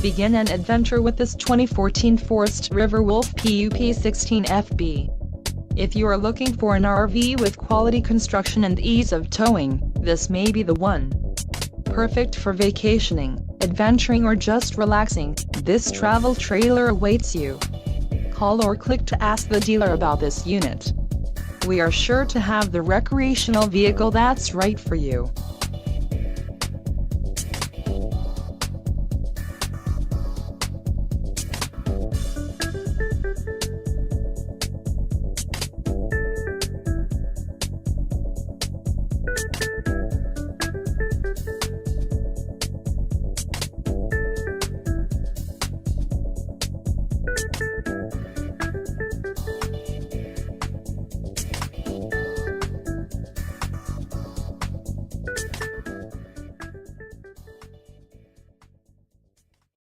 Begin an adventure with this 2014 Forest River Wolf PUP 16 FB. If you are looking for an RV with quality construction and ease of towing, this may be the one. Perfect for vacationing, adventuring or just relaxing, this travel trailer awaits you. Call or click to ask the dealer about this unit. We are sure to have the recreational vehicle that's right for you.